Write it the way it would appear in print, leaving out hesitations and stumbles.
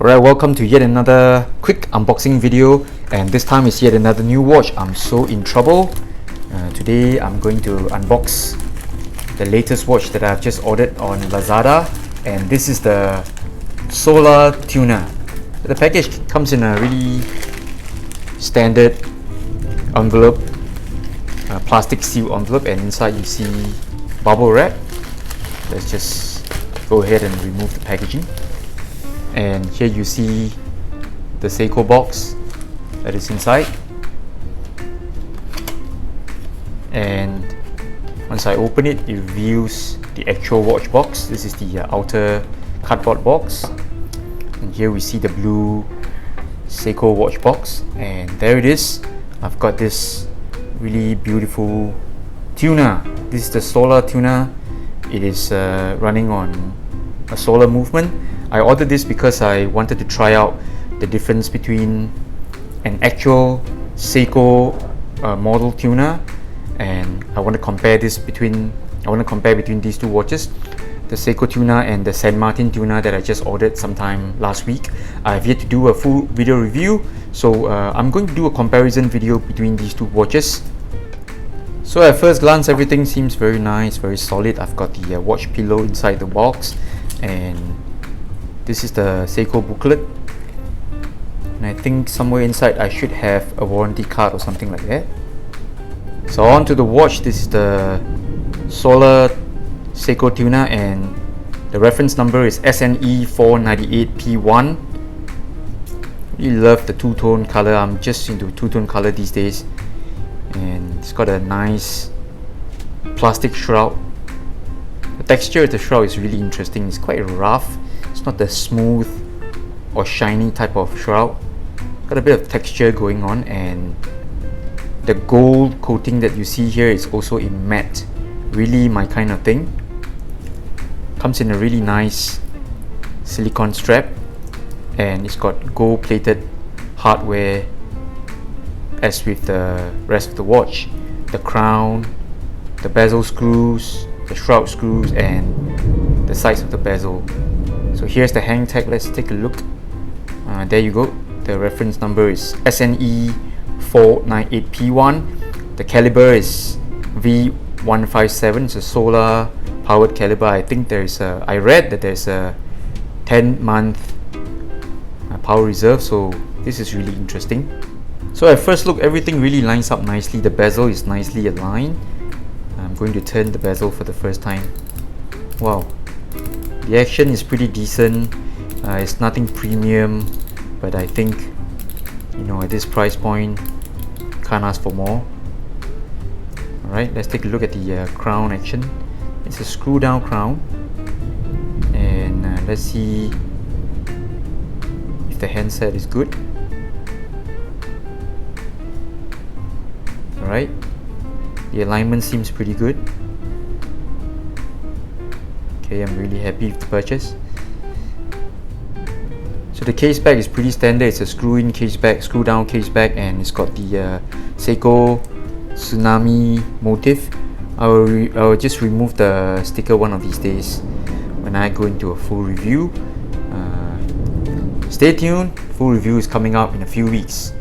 Alright, welcome to yet another quick unboxing video, and this time is yet another new watch. I'm so in trouble. Today I'm going to unbox the latest watch that I've just ordered on Lazada, and this is the Solar Tuna. The package comes in a really standard envelope, plastic seal envelope, and inside you see bubble wrap. Let's just go ahead and remove the packaging. And here you see the Seiko box that is inside, and once I open it, it reveals the actual watch box. This is the outer cardboard box, and here we see the blue Seiko watch box, and there it is. I've got this really beautiful Tuna. This is the Solar Tuna. It is running on a solar movement. I ordered this because I wanted to try out the difference between an actual Seiko model Tuna, and I want to compare between these two watches, the Seiko Tuna and the San Martin Tuna that I just ordered sometime last week. I have yet to do a full video review, so I'm going to do a comparison video between these two watches. So at first glance, everything seems very nice, very solid. I've got the watch pillow inside the box, and this is the Seiko booklet, and I think somewhere inside I should have a warranty card or something like that. So on to the watch. This is the Solar Seiko Tuna, and the reference number is SNE498P1. Really love the two-tone color. I'm just into two-tone color these days, and it's got a nice plastic shroud. The texture of the shroud is really interesting. It's quite rough. It's not the smooth or shiny type of shroud. Got a bit of texture going on, and the gold coating that you see here is also in matte. Really my kind of thing. Comes in a really nice silicone strap, and it's got gold plated hardware as with the rest of the watch. The crown, the bezel screws, the shroud screws, and the sides of the bezel. So here's the hang tag. Let's take a look. There you go. The reference number is SNE498P1. The caliber is V157. It's a solar powered caliber. I think I read that there's a 10-month power reserve, so this is really interesting. So at first look, everything really lines up nicely. The bezel is nicely aligned. I'm going to turn the bezel for the first time. Wow. The action is pretty decent. It's nothing premium, but I think, at this price point, can't ask for more. Alright, let's take a look at the crown action. It's a screw down crown, and let's see if the handset is good. Alright, the alignment seems pretty good. Okay, I'm really happy with the purchase. So the case back is pretty standard. It's a screw-in case back, screw-down case back, and it's got the Seiko tsunami motif. I will just remove the sticker one of these days when I go into a full review. Stay tuned. Full review is coming up in a few weeks.